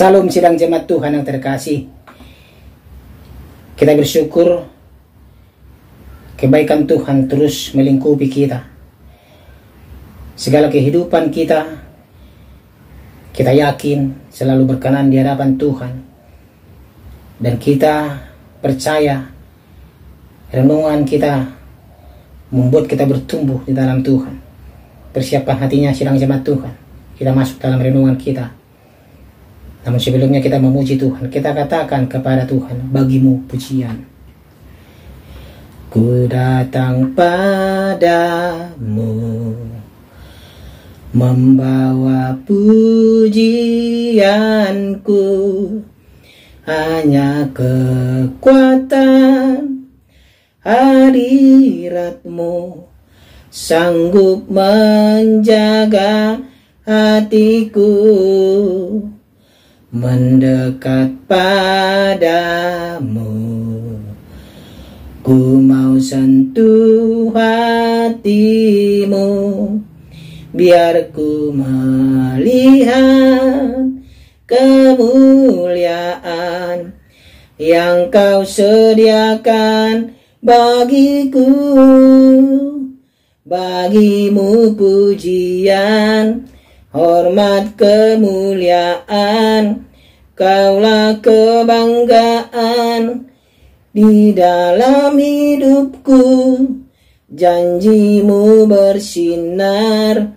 Salam sidang jemaat Tuhan yang terkasih. Kita bersyukur kebaikan Tuhan terus melingkupi kita. Segala kehidupan kita yakin selalu berkenan di hadapan Tuhan. Dan kita percaya renungan kita membuat kita bertumbuh di dalam Tuhan. Persiapkan hatinya sidang jemaat Tuhan. Kita masuk dalam renungan kita. Namun sebelumnya kita memuji Tuhan. Kita katakan kepada Tuhan, bagimu pujian. Ku datang padamu, membawa pujianku, hanya kekuatan hadiratmu sanggup menjaga hatiku. Mendekat padamu, ku mau sentuh hatimu, biar ku melihat kemuliaan yang kau sediakan bagiku. Bagimu pujian, hormat kemuliaan, kaulah kebanggaan di dalam hidupku. Janjimu bersinar,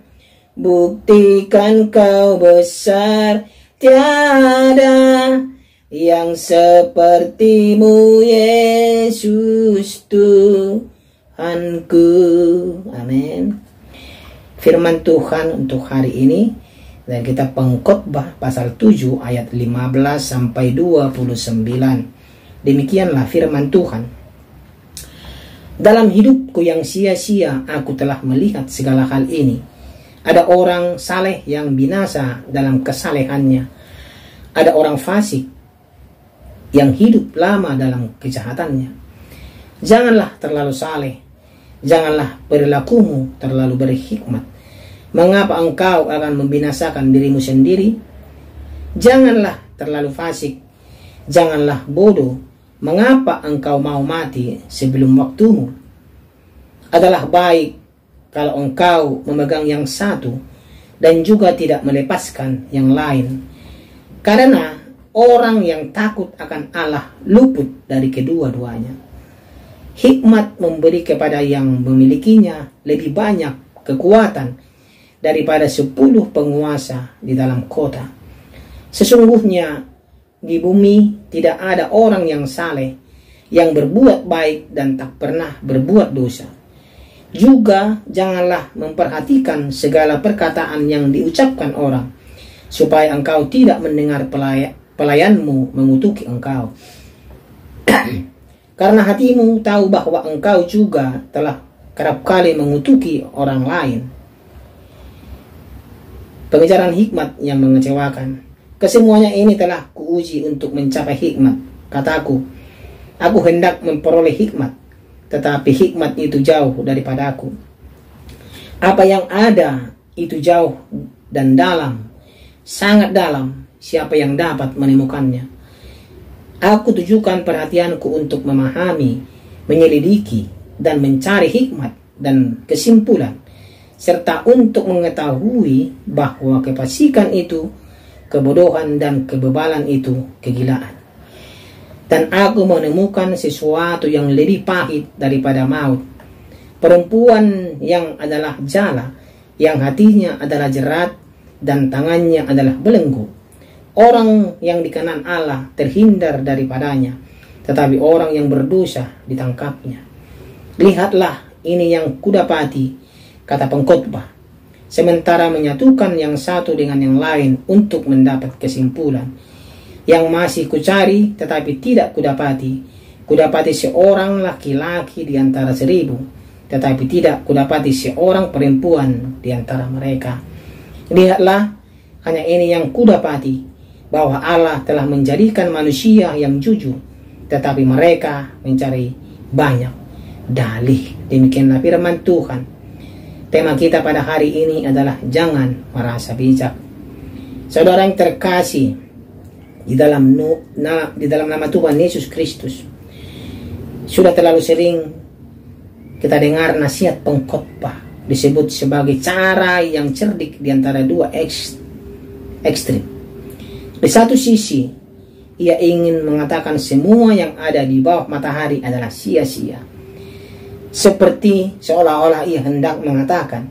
buktikan kau besar, tiada yang sepertimu Yesus Tuhanku. Amin. Firman Tuhan untuk hari ini dan kita Pengkhotbah pasal 7 ayat 15 sampai 29. Demikianlah firman Tuhan. Dalam hidupku yang sia-sia aku telah melihat segala hal ini. Ada orang saleh yang binasa dalam kesalehannya. Ada orang fasik yang hidup lama dalam kejahatannya. Janganlah terlalu saleh. Janganlah perilakumu terlalu berhikmat. Mengapa engkau akan membinasakan dirimu sendiri? Janganlah terlalu fasik. Janganlah bodoh. Mengapa engkau mau mati sebelum waktumu? Adalah baik kalau engkau memegang yang satu dan juga tidak melepaskan yang lain. Karena orang yang takut akan Allah luput dari kedua-duanya. Hikmat memberi kepada yang memilikinya lebih banyak kekuatan daripada 10 penguasa di dalam kota. Sesungguhnya di bumi tidak ada orang yang saleh, yang berbuat baik dan tak pernah berbuat dosa. Juga janganlah memperhatikan segala perkataan yang diucapkan orang, supaya engkau tidak mendengar pelayanmu mengutuki engkau. Karena hatimu tahu bahwa engkau juga telah kerap kali mengutuki orang lain. Pengejaran hikmat yang mengecewakan. Kesemuanya ini telah kuuji untuk mencapai hikmat. Kataku, aku hendak memperoleh hikmat, tetapi hikmat itu jauh daripadaku. Apa yang ada itu jauh dan dalam, sangat dalam. Siapa yang dapat menemukannya? Aku tujukan perhatianku untuk memahami, menyelidiki, dan mencari hikmat dan kesimpulan, serta untuk mengetahui bahwa kefasikan itu kebodohan dan kebebalan itu kegilaan. Dan aku menemukan sesuatu yang lebih pahit daripada maut, perempuan yang adalah jala, yang hatinya adalah jerat dan tangannya adalah belenggu. Orang yang di kanan Allah terhindar daripadanya, tetapi orang yang berdosa ditangkapnya. Lihatlah, ini yang kudapati, kata pengkhotbah, sementara menyatukan yang satu dengan yang lain untuk mendapat kesimpulan. Yang masih kucari tetapi tidak kudapati. Kudapati seorang laki-laki di antara 1000, tetapi tidak kudapati seorang perempuan di antara mereka. Lihatlah, hanya ini yang kudapati, bahwa Allah telah menjadikan manusia yang jujur, tetapi mereka mencari banyak dalih. Demikianlah firman Tuhan. Tema kita pada hari ini adalah jangan merasa bijak. Saudara yang terkasih, di dalam nama Tuhan Yesus Kristus. Sudah terlalu sering kita dengar nasihat pengkhotbah disebut sebagai cara yang cerdik di antara dua ekstrim. Di satu sisi, ia ingin mengatakan semua yang ada di bawah matahari adalah sia-sia. Seperti seolah-olah ia hendak mengatakan,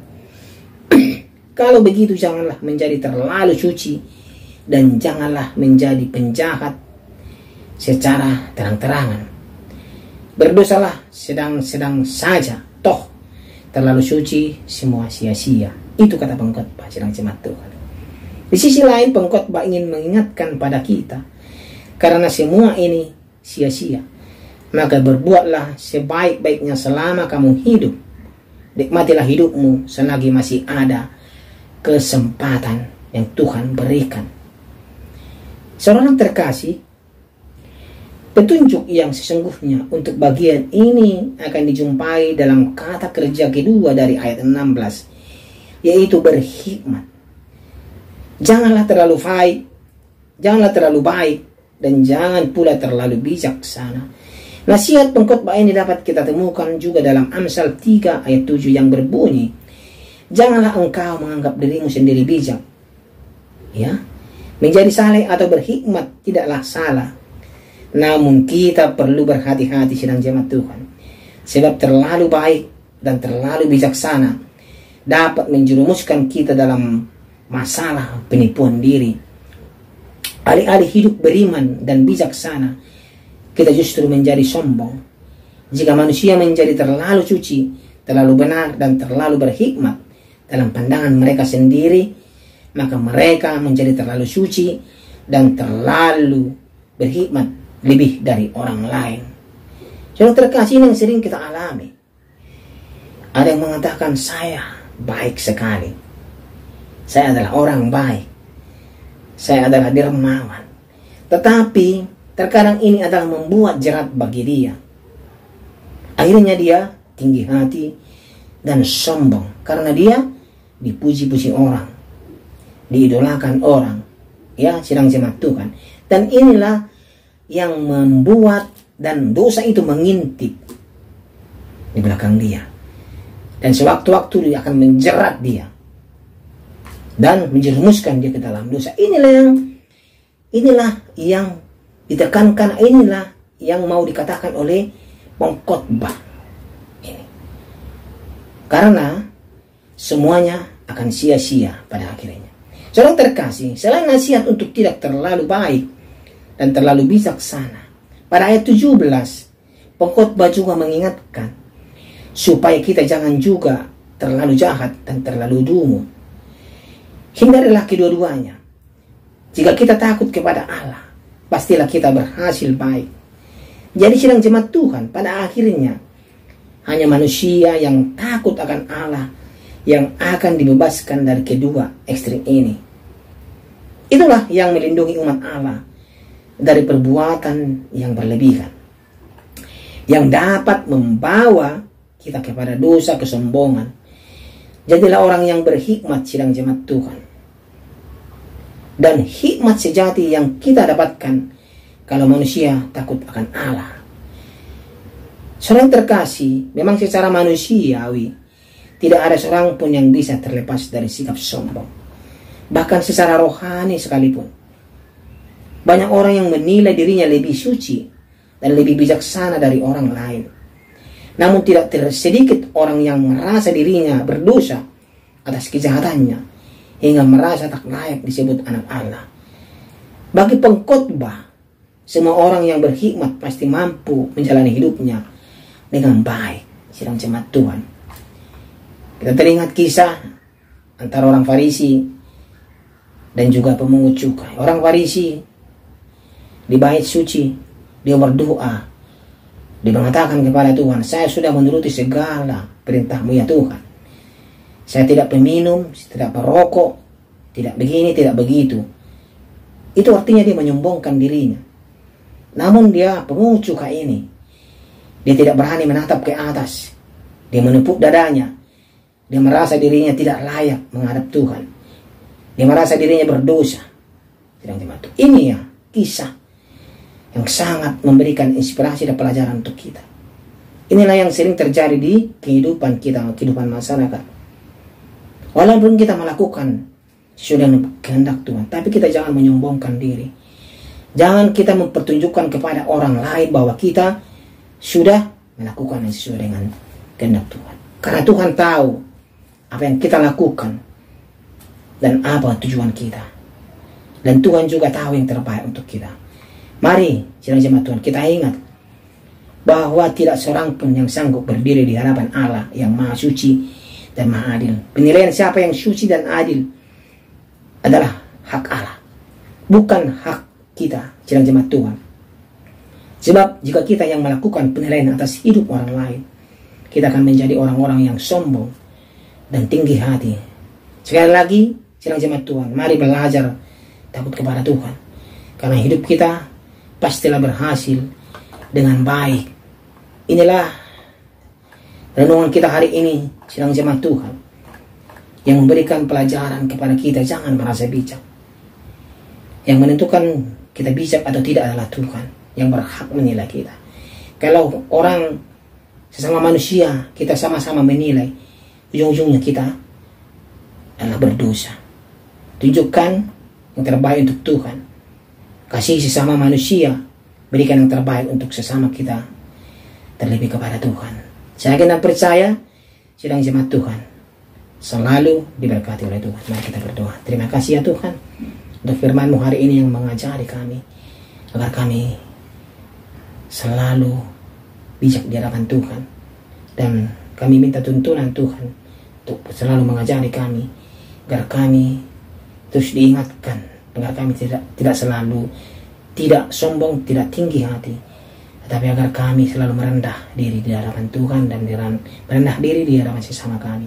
kalau begitu janganlah menjadi terlalu suci dan janganlah menjadi penjahat secara terang-terangan. Berdosalah sedang-sedang saja, toh terlalu suci semua sia-sia. Itu kata pengkhotbah sedang jemaat Tuhan. Di sisi lain, pengkhotbah ingin mengingatkan pada kita, karena semua ini sia-sia, maka berbuatlah sebaik-baiknya selama kamu hidup. Nikmatilah hidupmu selagi masih ada kesempatan yang Tuhan berikan. Saudara terkasih, petunjuk yang sesungguhnya untuk bagian ini akan dijumpai dalam kata kerja kedua dari ayat 16, yaitu berhikmat. Janganlah terlalu baik dan jangan pula terlalu bijaksana. Nasihat pengkhotbah ini dapat kita temukan juga dalam Amsal 3 ayat 7 yang berbunyi, janganlah engkau menganggap dirimu sendiri bijak. Ya, menjadi saleh atau berhikmat tidaklah salah. Namun kita perlu berhati-hati sedang jemaat Tuhan. Sebab terlalu baik dan terlalu bijaksana dapat menjerumuskan kita dalam masalah penipuan diri. Alih-alih hidup beriman dan bijaksana, kita justru menjadi sombong. Jika manusia menjadi terlalu suci, terlalu benar, dan terlalu berhikmat dalam pandangan mereka sendiri, maka mereka menjadi terlalu suci dan terlalu berhikmat lebih dari orang lain. Saudara terkasih, yang sering kita alami, ada yang mengatakan, saya baik sekali, saya adalah orang baik, saya adalah dermawan. Tetapi terkadang ini adalah membuat jerat bagi dia. Akhirnya dia tinggi hati dan sombong karena dia dipuji-puji orang, diidolakan orang, ya, sedang jemaat Tuhan. Dan inilah yang membuat dan dosa itu mengintip di belakang dia, dan sewaktu-waktu dia akan menjerat dia dan menjerumuskan dia ke dalam dosa. Inilah yang ditekankan, inilah yang mau dikatakan oleh pengkhotbah ini. Karena semuanya akan sia-sia pada akhirnya. Saudara terkasih, selain nasihat untuk tidak terlalu baik dan terlalu bijaksana, pada ayat 17 pengkhotbah juga mengingatkan supaya kita jangan juga terlalu jahat dan terlalu dungu. Hindarilah kedua-duanya. Jika kita takut kepada Allah, pastilah kita berhasil baik. Jadi sedang jemaat Tuhan, pada akhirnya hanya manusia yang takut akan Allah yang akan dibebaskan dari kedua ekstrim ini. Itulah yang melindungi umat Allah dari perbuatan yang berlebihan, yang dapat membawa kita kepada dosa kesombongan. Jadilah orang yang berhikmat sedang jemaat Tuhan. Dan hikmat sejati yang kita dapatkan kalau manusia takut akan Allah. Saudara terkasih, memang secara manusiawi tidak ada seorang pun yang bisa terlepas dari sikap sombong. Bahkan secara rohani sekalipun, banyak orang yang menilai dirinya lebih suci dan lebih bijaksana dari orang lain. Namun tidak sedikit orang yang merasa dirinya berdosa atas kejahatannya, hingga merasa tak layak disebut anak Allah. Bagi pengkhotbah, semua orang yang berhikmat pasti mampu menjalani hidupnya dengan baik sedang jemaat Tuhan. Kita teringat kisah antara orang Farisi dan juga pemungut cukai. Orang Farisi di bait suci, dia berdoa, dia mengatakan kepada Tuhan, saya sudah menuruti segala perintah-Mu ya Tuhan. Saya tidak peminum, tidak perokok, tidak begini, tidak begitu. Itu artinya dia menyombongkan dirinya. Namun dia pemungut cukai ini, dia tidak berani menatap ke atas. Dia menepuk dadanya. Dia merasa dirinya tidak layak menghadap Tuhan. Dia merasa dirinya berdosa. Ini kisah yang sangat memberikan inspirasi dan pelajaran untuk kita. Inilah yang sering terjadi di kehidupan kita, kehidupan masyarakat. Walaupun kita melakukan sesuai dengan kehendak Tuhan, tapi kita jangan menyombongkan diri. Jangan kita mempertunjukkan kepada orang lain bahwa kita sudah melakukan yang sesuai dengan kehendak Tuhan. Karena Tuhan tahu apa yang kita lakukan dan apa tujuan kita. Dan Tuhan juga tahu yang terbaik untuk kita. Mari, sidang jemaat Tuhan, kita ingat bahwa tidak seorang pun yang sanggup berdiri di hadapan Allah yang Maha Suci dan Maha Adil. Penilaian siapa yang suci dan adil adalah hak Allah, bukan hak kita, sidang jemaat Tuhan. Sebab jika kita yang melakukan penilaian atas hidup orang lain, kita akan menjadi orang-orang yang sombong dan tinggi hati. Sekali lagi, sidang jemaat Tuhan, mari belajar takut kepada Tuhan, karena hidup kita pastilah berhasil dengan baik. Inilah renungan kita hari ini, sidang jemaat Tuhan, yang memberikan pelajaran kepada kita. Jangan merasa bijak. Yang menentukan kita bijak atau tidak adalah Tuhan yang berhak menilai kita. Kalau orang sesama manusia kita sama-sama menilai, ujung-ujungnya kita adalah berdosa. Tunjukkan yang terbaik untuk Tuhan. Kasih sesama manusia, berikan yang terbaik untuk sesama kita, terlebih kepada Tuhan. Saya yakin dan percaya sidang jemaat Tuhan selalu diberkati oleh Tuhan. Mari kita berdoa. Terima kasih ya Tuhan untuk firman-Mu hari ini yang mengajari kami agar kami selalu bijak di hadapan Tuhan, dan kami minta tuntunan Tuhan untuk selalu mengajari kami agar kami terus diingatkan, agar kami tidak selalu tidak sombong, tidak tinggi hati, tetapi agar kami selalu merendah diri di hadapan Tuhan dan merendah diri di hadapan sesama kami.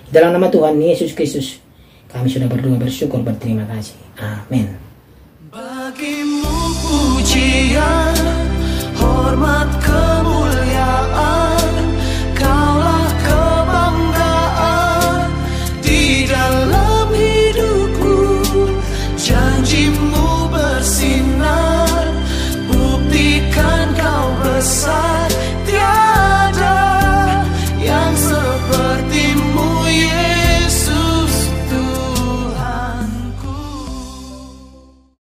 Dalam nama Tuhan Yesus Kristus kami sudah berdoa, bersyukur, berterima kasih. Amin. Bagimu pujian